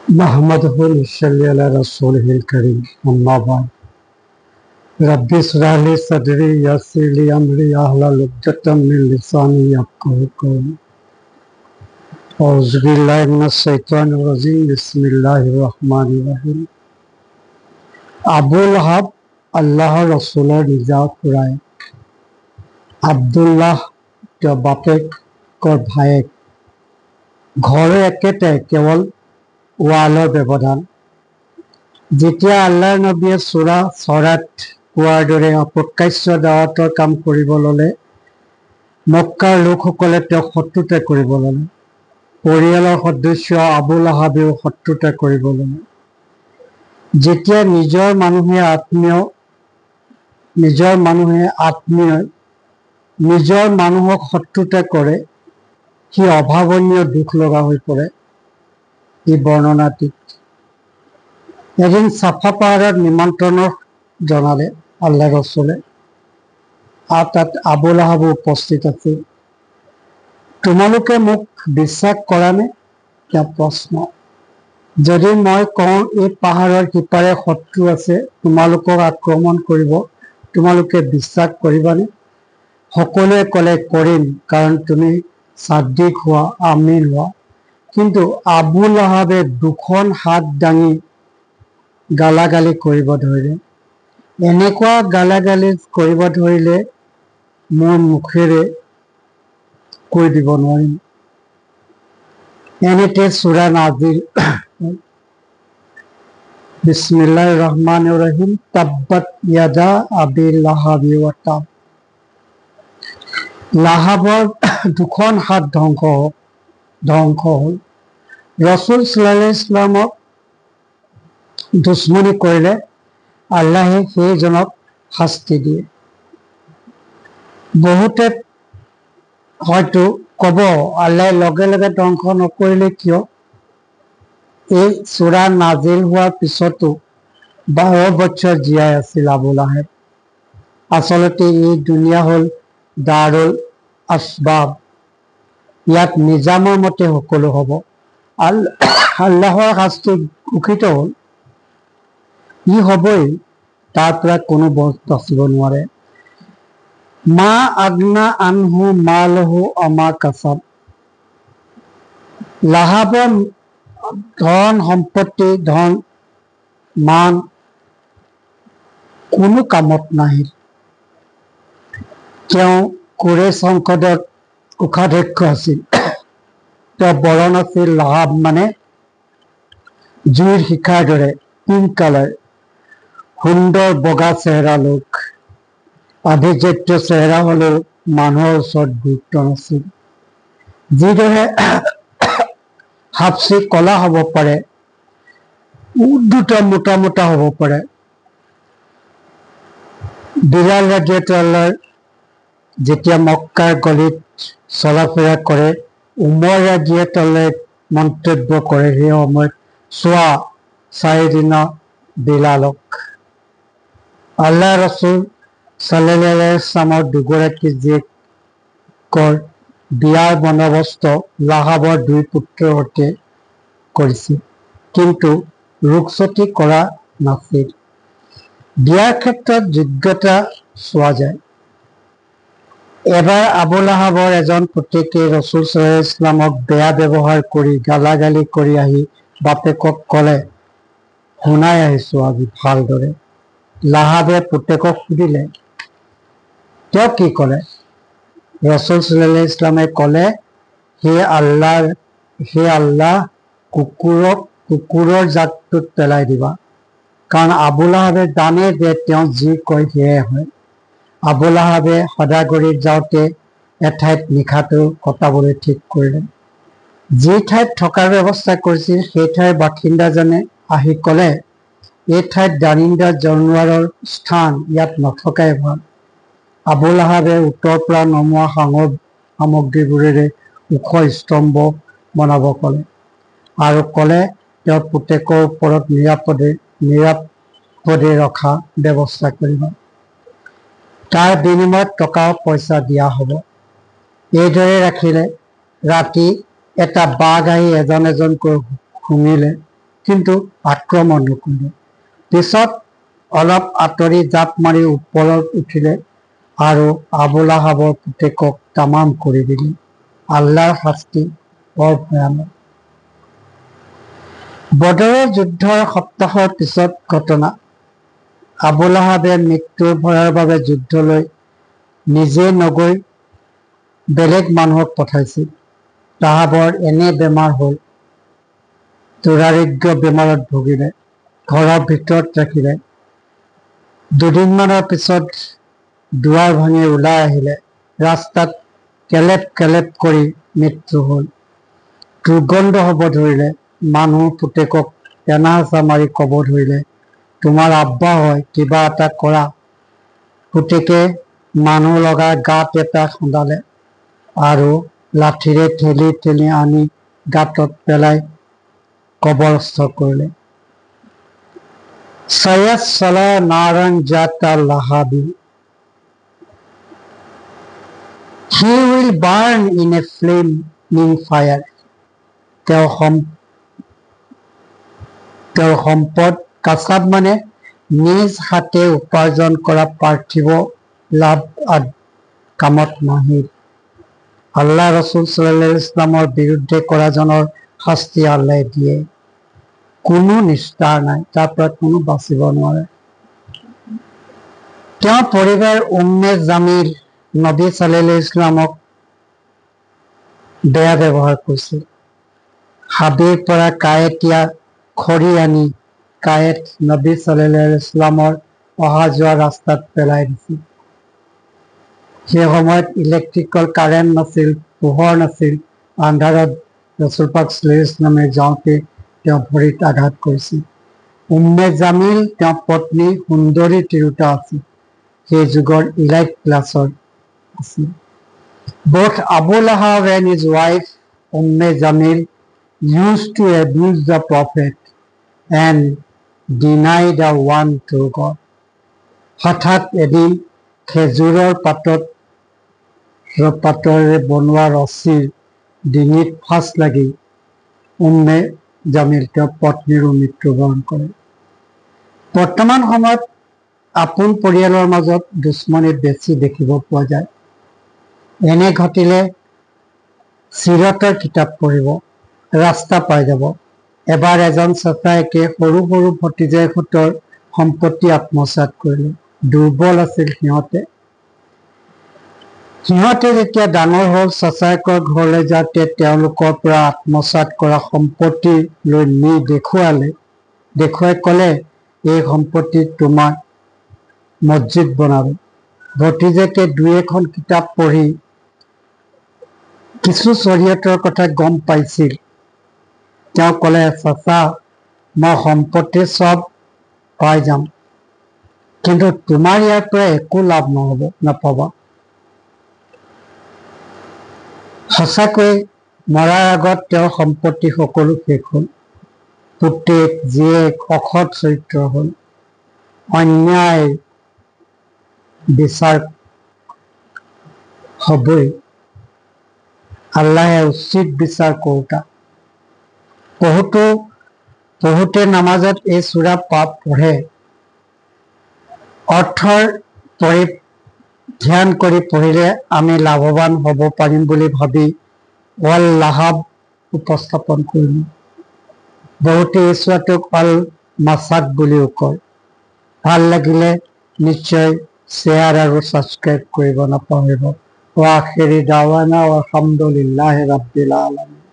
नहमदुहु नसल्ली अला रसूलिहिल करीम अम्मा बाद रब्बि इश्रह ली सदरी यस्सिर ली अमरी अहलुल उक़दतम मिन लिसानी यफ़क़हू क़ौली औज़ु बिल्लाहि मिनश शैतानिर रजीम बिस्मिल्लाहिर रहमानिर रहीम। আবু লাহাব আল্লাহৰ ৰসুলৰ নিজা খুৰাই আব্দুল্লাহ তেওঁৰ বাপেকৰ ভায়েক ঘৰ একেটাই কেৱল ৱালৰ ব্যৱধান। যেতিয়া আল্লাহৰ নবীয়ে সূৰা চৰাত কোৱাৰ দৰে অপ্ৰকাশ্য দাৱাতৰ কাম কৰিব ল'লে, মক্কাৰ লোকসকলে তেওঁক শত্ৰুতা কৰিব ল'লে। পৰিয়ালৰ সদস্য আবু লাহাবেও শত্ৰুতা কৰিব ল'লে। যেতিয়া নিজৰ মানুহে নিজৰ মানুহক শত্ৰুতা কৰে, সি অভাৱনীয় দুখ লগা হৈ পৰে। এই বৰ্ণনাটিত এদিন চাফা পাহাৰত নিমন্ত্ৰণ জনালে আল্লাহ ৰসুলে, আৰু তাত আবু লাহাবো উপস্থিত আছিল। তোমালোকে মোক বিশ্বাস কৰা নে? তেওঁ প্ৰশ্ন। যদি মই কওঁ এই পাহাৰৰ সিপাৰে শত্ৰু আছে, তোমালোকক আক্ৰমণ কৰিব, তোমালোকে বিশ্বাস কৰিবানে? সকলোৱে ক'লে কৰিম, কাৰণ তুমি সাদ্দিক হোৱা, আমিন হোৱা। কিন্তু আবু লাহাবে দুখন হাত দাঙি গালাগালি কৰিব ধৰিলে। এনেকুৱা গালাগালি কৰিব ধৰিলে মোৰ মুখেৰে কৈ দিব নোৱাৰিম। এনেতে সূৰা নাজিল বিসমিল্লাহিৰ ৰহমানিৰ ৰহিম। তাব্বাত ইয়াদা আবি লাহাবি ৱা তাব। লাহাবৰ দুখন হাত ধ্বংস হ'ল। ৰসুল সাল্লাল্লাহু আলাইহি ওয়াসাল্লামক দুশ্মনী কৰিলে আল্লাহে সেইজনক শাস্তি দিয়ে। বহুতে হয়তো কব, আল্লাহে লগে লগে ধ্বংস নকৰিলে কিয়? এই সূৰা নাজিল হোৱাৰ পিছতো 12 বছৰ জীয়াই আছিল আবু লাহাব। আচলতে এই দুনিয়া হ'ল দাৰুল আসবাব। ইয়াত নিজামৰ মতে সকলো হ'ব। আল্লাহৰ শাস্তি ঘোষিত হ'ল, ই হ'বই, তাৰ পৰা কোনো বাচিব নোৱাৰে। মা আগনা আনহু মালহু আমা কাসাব। লাহাবৰ ধন সম্পত্তি, ধন মান কোনো কামত নাহিল। তেওঁ কুৰেশ সংসদৰ কোষাধ্যক্ষ আছিল। তেওঁ বৰণ আছিল লাহাব মানে জুইৰ শিখাৰ দৰে পিংক কালাৰ, সুন্দৰ বগা চেহেৰা লোক। আভিজাত্য চেহেৰা হলেও মানুহৰ ওচৰত গুৰুত্ব নাছিল। যিদৰে হাফচি কলা হ'ব পাৰে, দুটা মোটা মোটা হ'ব পাৰে। বিলাল ৰাদিয়াল্লাহু যেতিয়া মক্কাৰ গলিত চলাফেৰা কৰে, উমৰ ৰাদিয়াল্লাহু মন্তব্য কৰে, সেই সময়ত চোৱা চাৰিদিনা বিলালক। আল্লাহ ৰসুল সাল্লাল্লাহু আলাইহি ওয়াসাল্লামৰ দুগৰাকী জীয়েকৰ বিয়াৰ বন্দবস্ত লাহাবৰ 2 পুত্ৰৰ সৈতে কৰিছিল, কিন্তু ৰোগচতি কৰা নাছিল। বিয়াৰ ক্ষেত্ৰত যোগ্যতা চোৱা যায়। এবাৰ আবু লাহাবৰ এজন পুতেকে ৰসুল সাল্লাল্লাহু আলাইহি ওয়াসাল্লামক বেয়া ব্যৱহাৰ কৰি গালাগালি কৰি আহি বাপেকক ক'লে, শুনাই আহিছো আজি ভালদৰে। লাহাবে পুতেকক সুধিলে, তেওঁ কি ক'লে? ৰসুল সাল্লাল্লাহু আলাইহি ওয়াসাল্লামে ক'লে, হে আল্লাহ, কুকুৰৰ জাকটোত পেলাই দিবা। কাৰণ আবু লাহাবে জানে যে তেওঁ যি কয় সেয়াই হয়। আবু লাহাবে সদাগৰীত যাওঁতে এঠাইত নিশাটো কটাবলৈ ঠিক কৰিলে। যি ঠাইত থকাৰ ব্যৱস্থা কৰিছিল সেই ঠাইৰ বাসিন্দাজনে আহি ক'লে, এই ঠাইত দাৰিন্দা জানোৱাৰৰ স্থান, ইয়াত নথকাই ভাল। আবু লাহাবে উত্তৰ পৰা নমোৱা সামগ্ৰীবোৰেৰে ওখ স্তম্ভ বনাব ক'লে, আৰু ক'লে তেওঁৰ পুতেকৰ ওপৰত নিৰাপদে ৰখা ব্যৱস্থা কৰিবা। তাৰ বিনিময়ত টকা পইচা দিয়া হ'ব। এইদৰে ৰাখিলে। ৰাতি এটা বাঘ আহি এজন এজনকৈ শুঙিলে। কিন্তু আক্ৰমণ নকৰিলে। পিছত অলপ আঁতৰি জাপ মাৰি ওপৰত উঠিলে আৰু আবুল আহাবৰ পুতেকক তামাম কৰি দিলে। আল্লাহৰ শাস্তি বৰ ভয়ানক। বদৰৰ যুদ্ধৰ সপ্তাহৰ পিছত ঘটনা। আবুল আহাবে মৃত্যুৰ ভয়ৰ বাবে যুদ্ধলৈ নিজে নগৈ বেলেগ মানুহক পঠাইছিল। তাহাবৰ এনে বেমাৰ হ'ল, দুৰাৰোগ্য বেমাৰত ভুগিলে, ঘৰৰ ভিতৰত ৰাখিলে। দুদিনমানৰ পিছত দুৱাৰ ভাঙি ওলাই আহিলে। ৰাস্তাত কেলেপ কেলেপ কৰি মৃত্যু হ'ল। দুৰ্গন্ধ হ'ব ধৰিলে। মানুহ পুতেকক তেনাচা মাৰি ক'ব ধৰিলে, তোমাৰ আব্বা হয়, কিবা এটা কৰা। পুতেকে মানুহ লগাই গাঁত এটা খন্দালে আৰু লাঠিৰে ঠেলি ঠেলি আনি গাঁতত পেলাই কবৰস্থ কৰিলে। সায়াসলা নাৰান জাতা লাহাবি, he will burn in a flaming fire. তেওঁৰ সম্পদ কাছাব মানে নিজ হাতে উপাৰ্জন কৰা পাৰ্থিৱ লাভ কামত নাহিল। আল্লাহ ৰসুল সাল্লাল্লাহু আলাইহি ওয়াসাল্লামৰ বিৰুদ্ধে কৰাজনৰ শাস্তি আল্লাহ দিয়ে। কোনো নিষ্ঠাৰ নাই, তাৰ পৰা কোনো বাচিব নোৱাৰে। তেওঁৰ পৰিবাৰ উম্মে জামিল নবী সাল্লাল্লাহু আলাইহি ওয়াসাল্লামক বেয়া ব্যৱহাৰ কৰিছিল। হাবিৰ পৰা কাঁইটীয়া খৰি আনি কাঁইট নবী সাল্লাল্লাহু আলাইহি ওয়াসাল্লামৰ অহা যোৱা ৰাস্তাত পেলাই দিছিল। সেই সময়ত ইলেক্ট্ৰিকেল কাৰেণ্ট নাছিল, পোহৰ নাছিল। আন্ধাৰত ৰাসূল পাক সাল্লাল্লাহু আলাইহি ওয়াসাল্লামে যাওঁতে তেওঁ ভৰিত আঘাত কৰিছিল। উম্মে জামিল তেওঁৰ পত্নী সুন্দৰী তিৰোতা আছিল। সেই যুগৰ ইলাইট ক্লাছৰ আছিল। Both Abu Lahab and his wife Umme Jamil used to abuse the Prophet and deny the one true God. হঠাৎ এদিন খেজুৰৰ পাতৰে বনোৱা ৰছীৰ ডিঙিত ফাঁচ লাগি উম্মে জামিল তেওঁৰ পত্নীৰো মৃত্যুবৰণ কৰে। বৰ্তমান সময়ত আপোন পৰিয়ালৰ মাজত দুশ্মনী বেছি দেখিব পোৱা যায়। এনে ঘটিলে চিৰতৰ কিতাপ পঢ়িব, ৰাস্তা পাই যাব। এবাৰ এজন চাচায়েকে সৰু সৰু ভতিজাকহঁতৰ সম্পত্তি আত্মসাৎ কৰিলে। দুৰ্বল আছিল সিহঁতে যেতিয়া ডাঙৰ হ'ল, চাচায়েকৰ ঘৰলৈ যাওঁতে তেওঁলোকৰ পৰা আত্মসাৎ কৰা সম্পত্তি লৈ নি দেখুৱাই ক'লে, এই সম্পত্তি তোমাৰ মছজিদ বনাব। ভতিজাকে দুই এখন কিতাপ পঢ়ি কিছু শৰীয়তৰ কথা গম পাইছিল। তেওঁ ক'লে, চাচা, মই সম্পত্তি চব পাই যাম, কিন্তু তোমাৰ ইয়াৰ পৰা একো লাভ নাপাবা। সঁচাকৈ মৰাৰ আগত তেওঁৰ সম্পত্তি সকলো শেষ হ'ল। পুতেক জীয়েক অসৎ চৰিত্ৰ হ'ল। অন্যায় বিচাৰ হবই। আল্লাহে উচিত বিচাৰ কৰোতা। বহুতে নামাজত এই সূৰা পঢ়ে। অৰ্থৰ ধ্যান কৰি পঢ়িলে আমি লাভৱান হ'ব পাৰিম বুলি ভাবি ৱাল লাহাব উপস্থাপন কৰিলো। বহুতে এই সূৰাটোক অল মাসাক বুলিও কয়। ভাল লাগিলে নিশ্চয় শ্বেয়াৰ আৰু ছাবস্ক্ৰাইব কৰিব নাপাহৰিব। ওয়া আখিৰি দাৱানা আলহামদুলিল্লাহি ৰাব্বিল আলামিন।